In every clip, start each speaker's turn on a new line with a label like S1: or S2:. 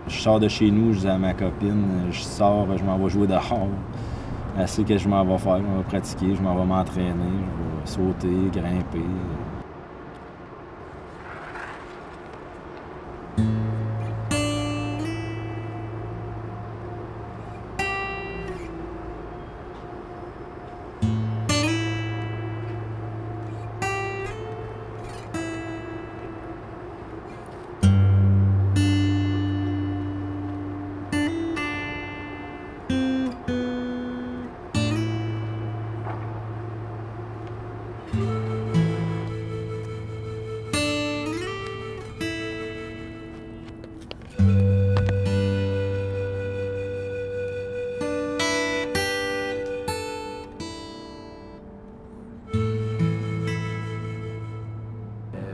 S1: Je sors de chez nous, je dis à ma copine, je sors, je m'en vais jouer dehors. Elle sait que je m'en vais faire, je m'en vais pratiquer, je m'en vais m'entraîner, je vais sauter, grimper.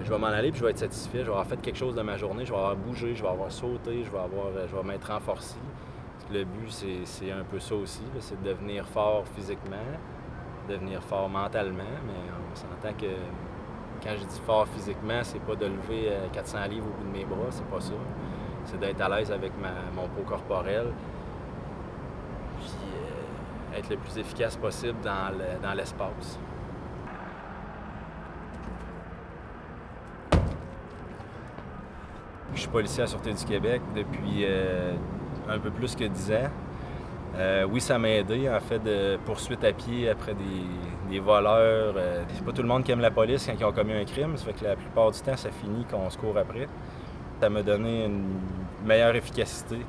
S1: Je vais m'en aller puis je vais être satisfait. Je vais avoir fait quelque chose de ma journée, je vais avoir bougé, je vais avoir sauté, je vais m'être renforcé. Le but, c'est un peu ça aussi, c'est de devenir fort physiquement, devenir fort mentalement, mais on s'entend que quand je dis fort physiquement, c'est pas de lever 400 livres au bout de mes bras, c'est pas ça. C'est d'être à l'aise avec mon poids corporel, puis être le plus efficace possible dans l'espace. Je suis policier à la Sûreté du Québec depuis un peu plus que 10 ans. Oui, ça m'a aidé, en fait, de poursuite à pied après des voleurs. C'est pas tout le monde qui aime la police quand ils ont commis un crime, ça fait que la plupart du temps, ça finit qu'on se court après. Ça m'a donné une meilleure efficacité.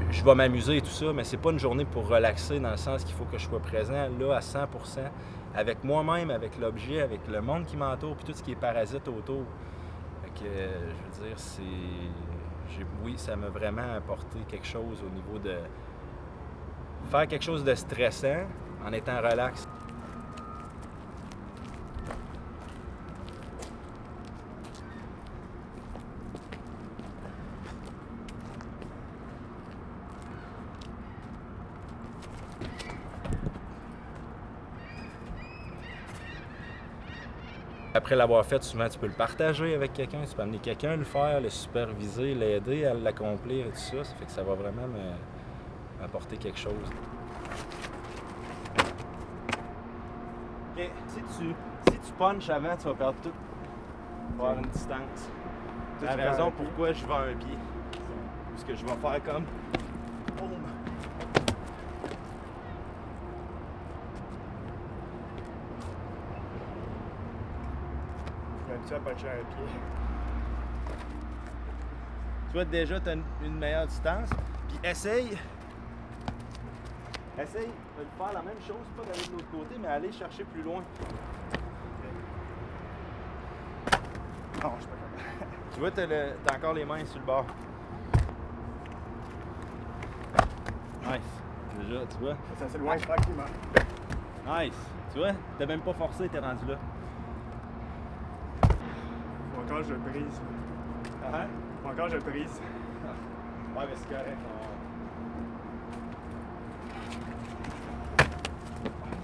S1: Je vais m'amuser et tout ça, mais c'est pas une journée pour relaxer dans le sens qu'il faut que je sois présent là à 100% avec moi-même, avec l'objet, avec le monde qui m'entoure, puis tout ce qui est parasite autour. Fait que, je veux dire, oui, ça m'a vraiment apporté quelque chose au niveau de faire quelque chose de stressant en étant relax. Après l'avoir fait, souvent tu peux le partager avec quelqu'un, tu peux amener quelqu'un le faire, le superviser, l'aider à l'accomplir et tout ça. Ça fait que ça va vraiment m'apporter quelque chose. OK, si tu punches avant, tu vas perdre tout. Tu vas avoir une distance. C'est la raison pourquoi je vais à un pied. Parce que je vais faire comme... Boum!
S2: Tu vas puncher un pied.
S1: Tu vois, déjà, tu as une meilleure distance. Puis essaye de faire la même chose, pas d'aller de l'autre côté, mais aller chercher plus loin.
S2: Non, je suis pas capable.
S1: Tu vois, t'as encore les mains sur le bord. Nice. Déjà, tu vois.
S2: Ça s'éloigne tranquillement.
S1: Nice. Tu vois, t'as même pas forcé, t'es rendu là.
S2: Faut encore je brise.
S1: Hein?
S2: Encore je brise.
S1: Ouais, mais c'est correct.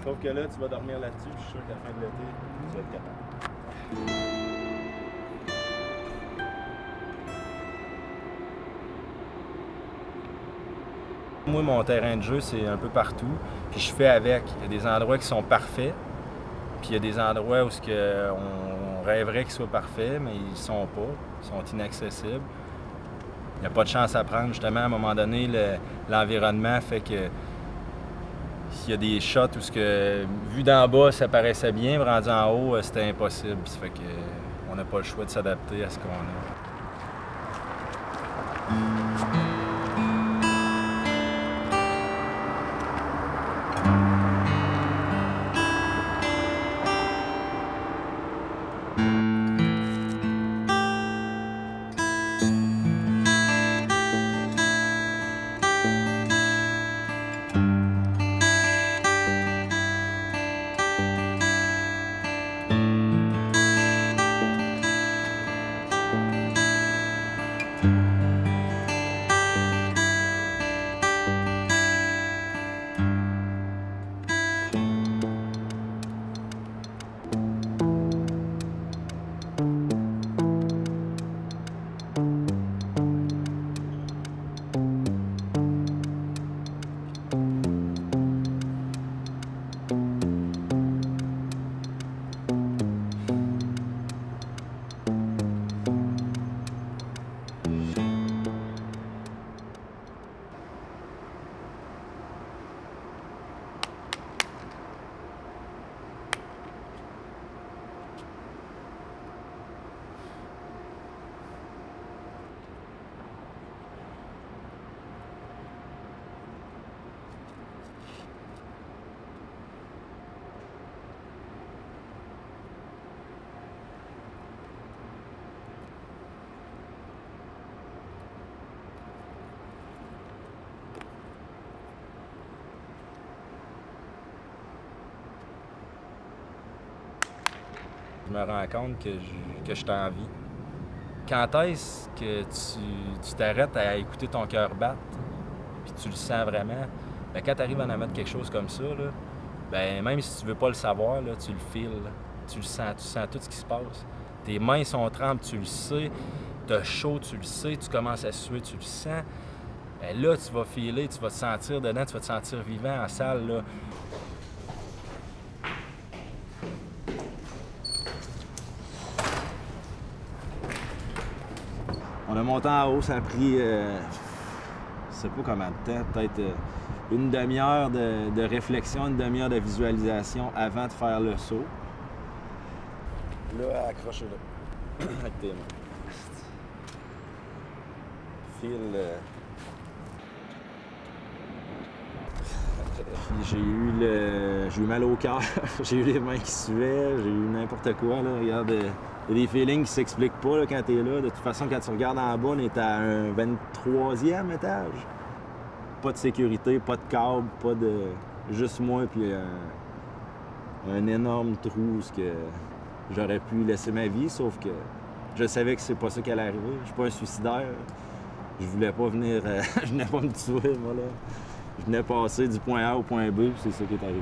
S1: Sauf que là, tu vas dormir là-dessus, je suis sûr qu'à la fin de l'été, tu vas être capable. Moi, mon terrain de jeu, c'est un peu partout. Puis je fais avec. Il y a des endroits qui sont parfaits. Puis il y a des endroits où on rêverait qu'ils soient parfaits, mais ils ne sont pas. Ils sont inaccessibles. Il n'y a pas de chance à prendre. Justement, à un moment donné, l'environnement fait que s'il y a des shots où vu d'en bas, ça paraissait bien, mais rendu en haut, c'était impossible. Ça fait qu'on n'a pas le choix de s'adapter à ce qu'on a. Je me rends compte que je t'en envie. Quand est-ce que tu t'arrêtes à écouter ton cœur battre, puis tu le sens vraiment? Bien, quand tu arrives à en mettre quelque chose comme ça, là, bien, même si tu veux pas le savoir, là, tu le files, là. Tu sens tout ce qui se passe. Tes mains sont trempées, tu le sais. T'as chaud, tu le sais. Tu commences à suer, tu le sens. Bien, là, tu vas filer, tu vas te sentir dedans, tu vas te sentir vivant en salle, là. On a monté en haut, ça a pris, je sais pas combien de temps, peut-être une demi-heure de réflexion, une demi-heure de visualisation avant de faire le saut. Là, accrochez-le avec tes mains. File. J'ai eu mal au cœur, j'ai eu les mains qui suaient, j'ai eu n'importe quoi, là. Regarde. Il y a des feelings qui s'expliquent pas là, quand tu es là. De toute façon, quand tu regardes en bas, on est à un 23e étage. Pas de sécurité, pas de câble, pas de... Juste moi puis un énorme trou où j'aurais pu laisser ma vie, sauf que je savais que c'est pas ça qui allait arriver. Je suis pas un suicidaire. Je voulais pas venir... je venais pas me tuer, moi, là. Je venais passer du point A au point B, puis c'est ça qui est arrivé.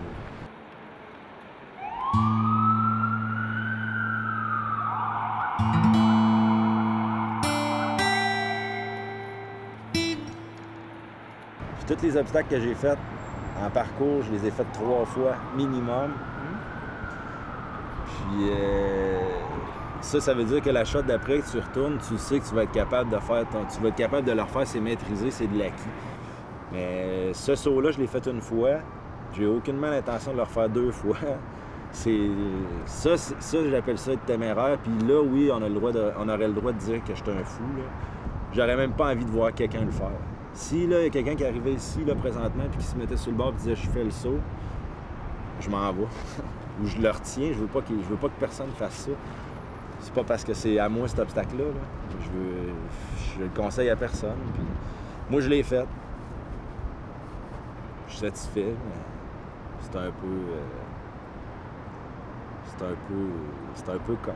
S1: Tous les obstacles que j'ai faits en parcours, je les ai faits 3 fois minimum. Puis ça veut dire que la shot d'après que tu retournes, tu sais que tu vas être capable de faire tu vas être capable de le refaire, c'est maîtrisé, c'est de l'acquis. Mais ce saut-là, je l'ai fait une fois. J'ai aucunement l'intention de le refaire 2 fois. Ça, j'appelle ça être téméraire. Puis là, oui, on aurait le droit de dire que j'étais un fou. J'aurais même pas envie de voir quelqu'un le faire. Si là, il y a quelqu'un qui arrivait ici là, présentement puis qui se mettait sur le bord et disait « je fais le saut », je m'en vais. Ou je le retiens, je veux pas que personne fasse ça. C'est pas parce que c'est à moi cet obstacle-là. Là. Je le conseille à personne. Puis moi, je l'ai fait. Je suis satisfait, mais c'est un peu... c'est un peu con.